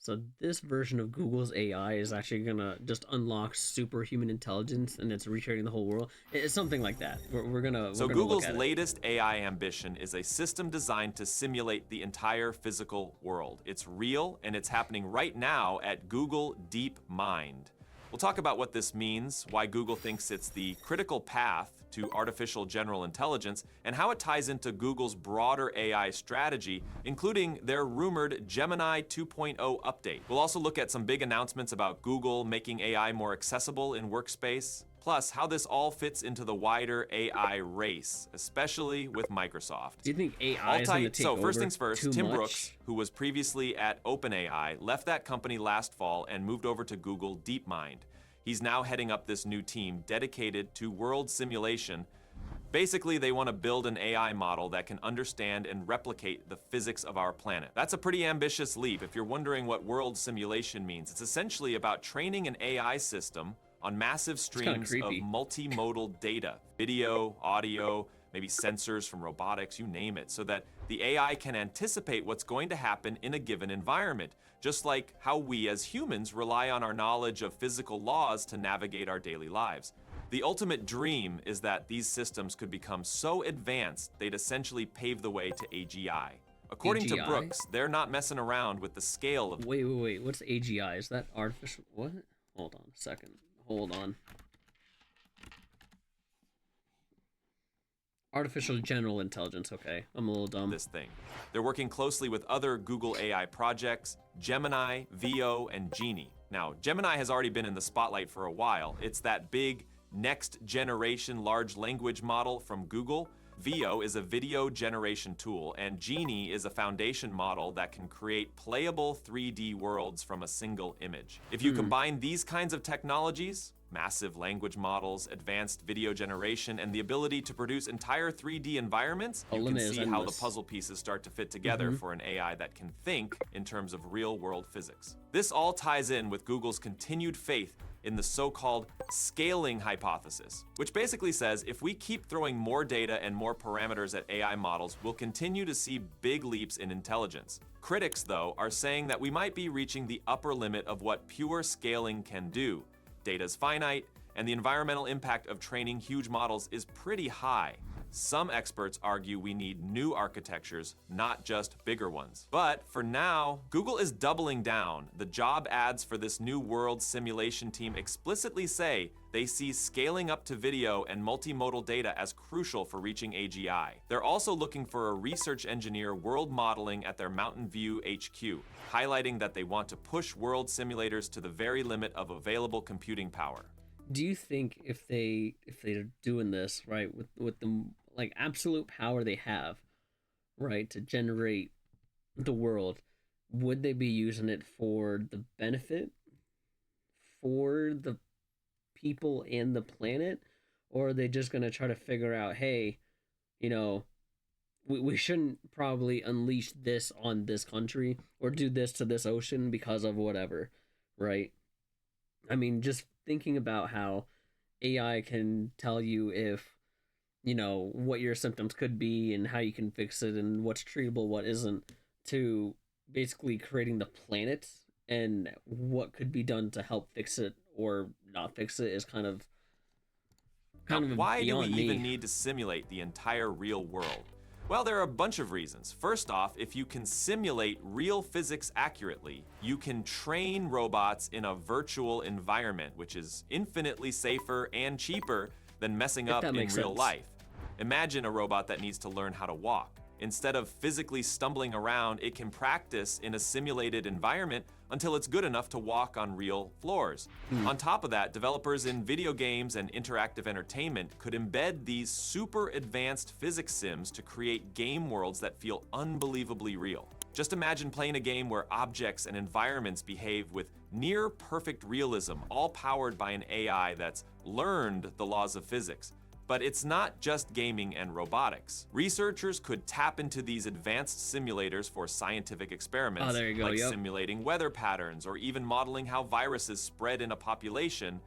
So this version of Google's AI is actually gonna just unlock superhuman intelligence, and it's recreating the whole world. It's something like that. We're So gonna look Google's at it. latest AI ambition is a system designed to simulate the entire physical world. It's real and it's happening right now at Google DeepMind. We'll talk about what this means, why Google thinks it's the critical path to artificial general intelligence, and how it ties into Google's broader AI strategy, including their rumored Gemini 2.0 update. We'll also look at some big announcements about Google making AI more accessible in workspace, plus how this all fits into the wider AI race, especially with Microsoft. Do you think AI All is gonna tight. take So over first things first, too Tim much? Brooks, who was previously at OpenAI, left that company last fall and moved over to Google DeepMind. He's now heading up this new team dedicated to world simulation. Basically, they want to build an AI model that can understand and replicate the physics of our planet. That's a pretty ambitious leap. If you're wondering what world simulation means, it's essentially about training an AI system on massive It's kind of streams of creepy. multimodal data, video, audio, maybe sensors from robotics, you name it, so that the AI can anticipate what's going to happen in a given environment, just like how we as humans rely on our knowledge of physical laws to navigate our daily lives. The ultimate dream is that these systems could become so advanced they'd essentially pave the way to AGI. According to AGI? Brooks, they're not messing around with the scale of Wait. What's AGI? Is that artificial? What? Hold on a second. Hold on. Artificial general intelligence. Okay, I'm a little dumb. this thing. They're working closely with other Google AI projects, Gemini, Veo, and Genie. Now, Gemini has already been in the spotlight for a while. It's that big next generation large language model from Google. Veo is a video generation tool, and Genie is a foundation model that can create playable 3D worlds from a single image. If you combine these kinds of technologies, massive language models, advanced video generation, and the ability to produce entire 3D environments, The you can limit is see how the endless. puzzle pieces start to fit together for an AI that can think in terms of real-world physics. This all ties in with Google's continued faith in the so-called scaling hypothesis, which basically says if we keep throwing more data and more parameters at AI models, we'll continue to see big leaps in intelligence. Critics, though, are saying that we might be reaching the upper limit of what pure scaling can do. Data's finite, and the environmental impact of training huge models is pretty high. Some experts argue we need new architectures, not just bigger ones. But for now, Google is doubling down. The job ads for this new world simulation team explicitly say they see scaling up to video and multimodal data as crucial for reaching AGI. They're also looking for a research engineer world modeling at their Mountain View HQ, highlighting that they want to push world simulators to the very limit of available computing power. Do you think if they're doing this right with the like absolute power they have, right, to generate the world, would they be using it for the benefit for the people and the planet, or are they just gonna try to figure out, hey, you know, we shouldn't probably unleash this on this country or do this to this ocean because of whatever, right? I mean, just thinking about how AI can tell you if, you know, what your symptoms could be and how you can fix it and what's treatable, what isn't, to basically creating the planet and what could be done to help fix it or not fix it is Now, kind of why do we beyond me. even need to simulate the entire real world? Well, there are a bunch of reasons. First off, if you can simulate real physics accurately, you can train robots in a virtual environment, which is infinitely safer and cheaper than messing If up that in makes real sense. life. Imagine a robot that needs to learn how to walk. Instead of physically stumbling around, it can practice in a simulated environment until it's good enough to walk on real floors. On top of that, developers in video games and interactive entertainment could embed these super advanced physics sims to create game worlds that feel unbelievably real. Just imagine playing a game where objects and environments behave with near perfect realism, all powered by an AI that's learned the laws of physics. But it's not just gaming and robotics. Researchers could tap into these advanced simulators for scientific experiments, Oh, there you go, like yep. simulating weather patterns or even modeling how viruses spread in a population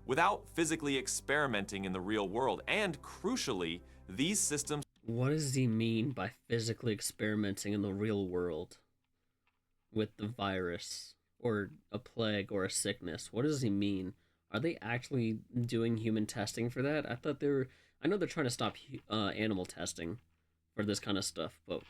without physically experimenting in the real world. And crucially, these systems What does he mean by physically experimenting in the real world with the virus? or a plague or a sickness. What does he mean? Are they actually doing human testing for that? I thought they were. I know they're trying to stop animal testing for this kind of stuff, but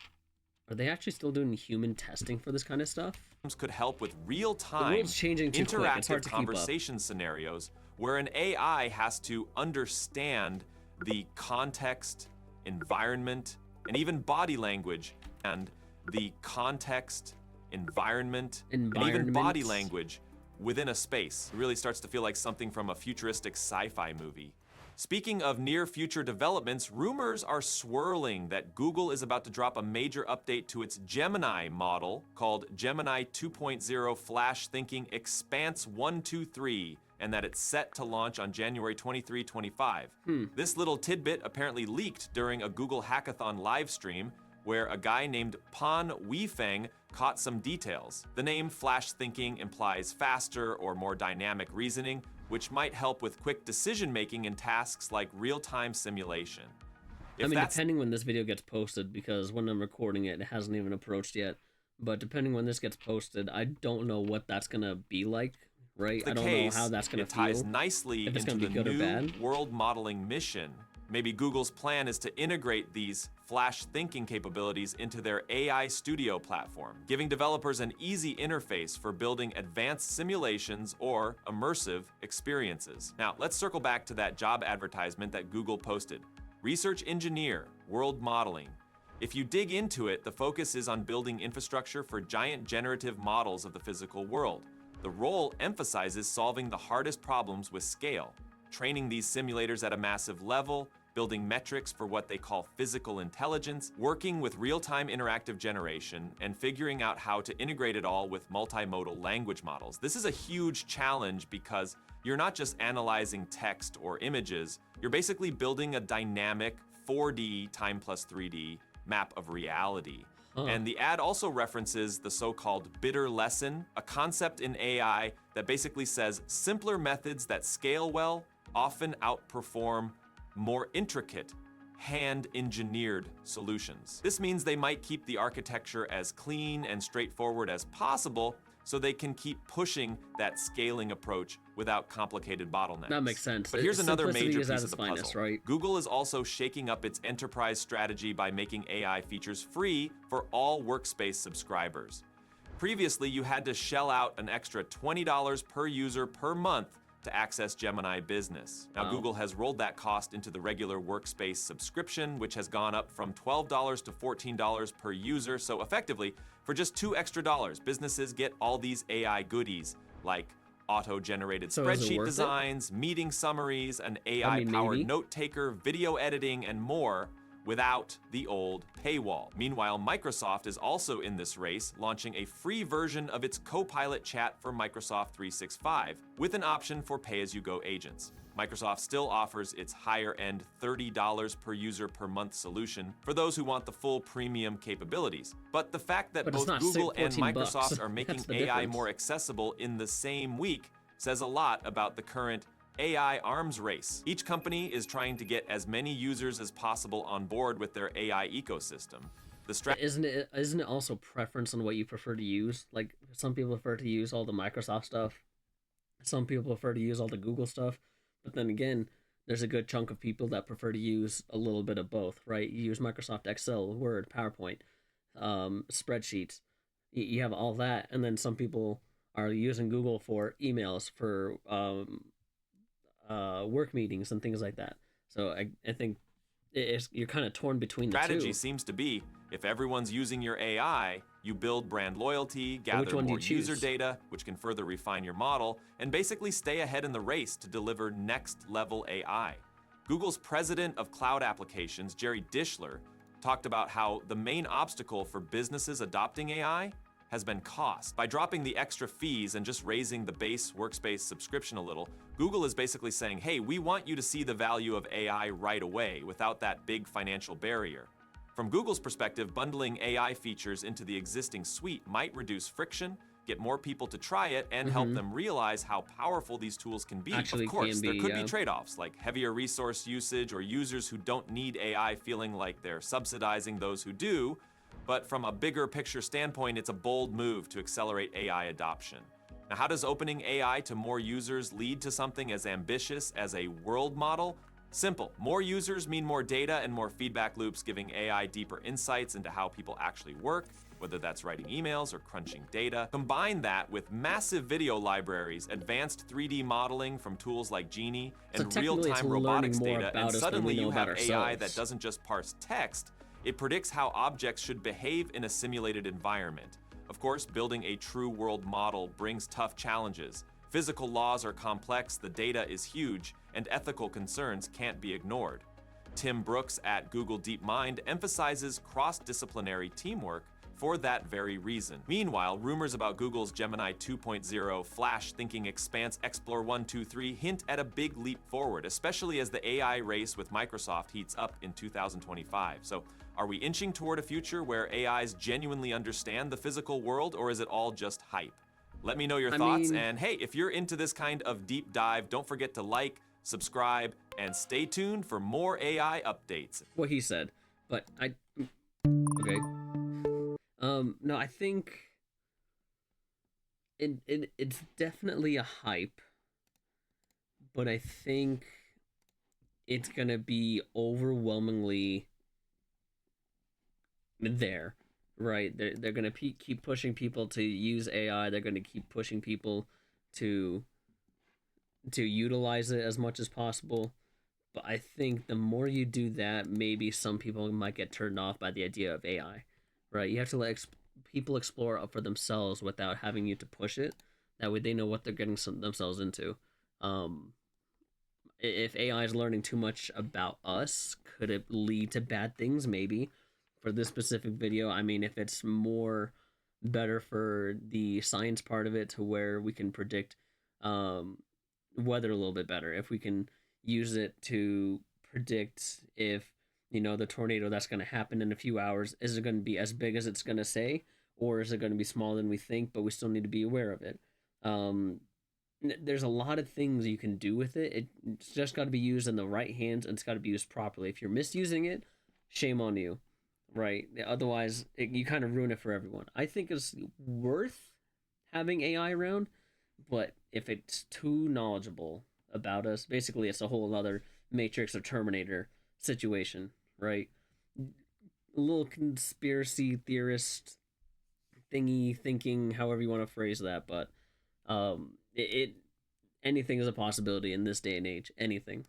are they actually still doing human testing for this kind of stuff? Could help with real-time, the world's changing too quick. It's hard interactive to conversation scenarios where an AI has to understand the context, environment, and even body language, and the context, environment, and even body language within a space. It really starts to feel like something from a futuristic sci-fi movie. Speaking of near-future developments, rumors are swirling that Google is about to drop a major update to its Gemini model called Gemini 2.0 Flash Thinking Expanse 123, and that it's set to launch on January 23, 25. This little tidbit apparently leaked during a Google Hackathon live stream where a guy named Pan Weifeng caught some details. The name Flash Thinking implies faster or more dynamic reasoning, which might help with quick decision-making in tasks like real-time simulation. I mean, depending when this video gets posted, because when I'm recording it, it hasn't even approached yet. But depending when this gets posted, I don't know what that's gonna be like, right? I don't know how that's gonna feel. It ties nicely into the new world modeling mission. Maybe Google's plan is to integrate these Flash thinking capabilities into their AI Studio platform, giving developers an easy interface for building advanced simulations or immersive experiences. Now, let's circle back to that job advertisement that Google posted. Research engineer, world modeling. If you dig into it, the focus is on building infrastructure for giant generative models of the physical world. The role emphasizes solving the hardest problems with scale, training these simulators at a massive level, building metrics for what they call physical intelligence, working with real-time interactive generation, and figuring out how to integrate it all with multimodal language models. This is a huge challenge because you're not just analyzing text or images, you're basically building a dynamic 4D time plus 3D map of reality. And the ad also references the so-called bitter lesson, a concept in AI that basically says simpler methods that scale well often outperform more intricate, hand-engineered solutions. This means they might keep the architecture as clean and straightforward as possible so they can keep pushing that scaling approach without complicated bottlenecks. That makes sense. But here's another major piece of the puzzle. Finest, right? Google is also shaking up its enterprise strategy by making AI features free for all Workspace subscribers. Previously, you had to shell out an extra $20 per user per month to access Gemini Business. Now, Google has rolled that cost into the regular Workspace subscription, which has gone up from $12 to $14 per user. So effectively, for just $2 extra, businesses get all these AI goodies like auto-generated spreadsheet designs, meeting summaries, an AI-powered note taker, video editing, and more, without the old paywall. Meanwhile, Microsoft is also in this race, launching a free version of its Copilot chat for Microsoft 365, with an option for pay-as-you-go agents. Microsoft still offers its higher-end $30 per user per month solution for those who want the full premium capabilities. But the fact that both Google and Microsoft are making AI more accessible in the same week says a lot about the current AI arms race. Each company is trying to get as many users as possible on board with their AI ecosystem. Isn't it also preference on what you prefer to use? Like, some people prefer to use all the Microsoft stuff. Some people prefer to use all the Google stuff. But then again, there's a good chunk of people that prefer to use a little bit of both, right? You use Microsoft Excel, Word, PowerPoint, spreadsheets. You have all that. And then some people are using Google for emails, for work meetings and things like that. So I think you're kind of torn between the two. Strategy seems to be, if everyone's using your AI, you build brand loyalty, gather more user data, which can further refine your model, and basically stay ahead in the race to deliver next-level AI. Google's president of cloud applications, Jerry Dischler, talked about how the main obstacle for businesses adopting AI has been cost. By dropping the extra fees and just raising the base Workspace subscription a little, Google is basically saying, hey, we want you to see the value of AI right away without that big financial barrier. From Google's perspective, bundling AI features into the existing suite might reduce friction, get more people to try it, and help them realize how powerful these tools can be. Of course, there could be trade-offs, like heavier resource usage or users who don't need AI feeling like they're subsidizing those who do. But from a bigger picture standpoint, it's a bold move to accelerate AI adoption. Now, how does opening AI to more users lead to something as ambitious as a world model? Simple. More users mean more data and more feedback loops, giving AI deeper insights into how people actually work, whether that's writing emails or crunching data. Combine that with massive video libraries, advanced 3D modeling from tools like Genie, So and technically it's real-time learning robotics more data, about and us than suddenly we know you have about AI that ourselves. doesn't just parse text, it predicts how objects should behave in a simulated environment. Of course, building a true world model brings tough challenges. Physical laws are complex, the data is huge, and ethical concerns can't be ignored. Tim Brooks at Google DeepMind emphasizes cross-disciplinary teamwork for that very reason. Meanwhile, rumors about Google's Gemini 2.0 Flash Thinking Expanse Explore 123 hint at a big leap forward, especially as the AI race with Microsoft heats up in 2025. So, are we inching toward a future where AIs genuinely understand the physical world, or is it all just hype? Let me know your thoughts, and hey, if you're into this kind of deep dive, don't forget to like, subscribe, and stay tuned for more AI updates. What he said, but okay. No, I think it's definitely a hype, but I think it's gonna be overwhelmingly there, right? They're gonna keep pushing people to use AI. They're gonna keep pushing people to utilize it as much as possible. But I think the more you do that, maybe some people might get turned off by the idea of AI, right? You have to let people explore up for themselves without having you to push it. That way they know what they're getting themselves into. Um, if AI is learning too much about us, could it lead to bad things? Maybe. For this specific video, I mean, if it's more better for the science part of it to where we can predict weather a little bit better, if we can use it to predict if the tornado that's going to happen in a few hours, is it going to be as big as it's going to say, or is it going to be smaller than we think, but we still need to be aware of it. There's a lot of things you can do with it. It's just got to be used in the right hands, and it's got to be used properly. If you're misusing it, shame on you, right? Otherwise you kind of ruin it for everyone. I think it's worth having AI around, but if it's too knowledgeable about us, basically it's a whole other Matrix or Terminator situation, right? A little conspiracy theorist thingy thinking, however you want to phrase that, but anything is a possibility in this day and age. Anything.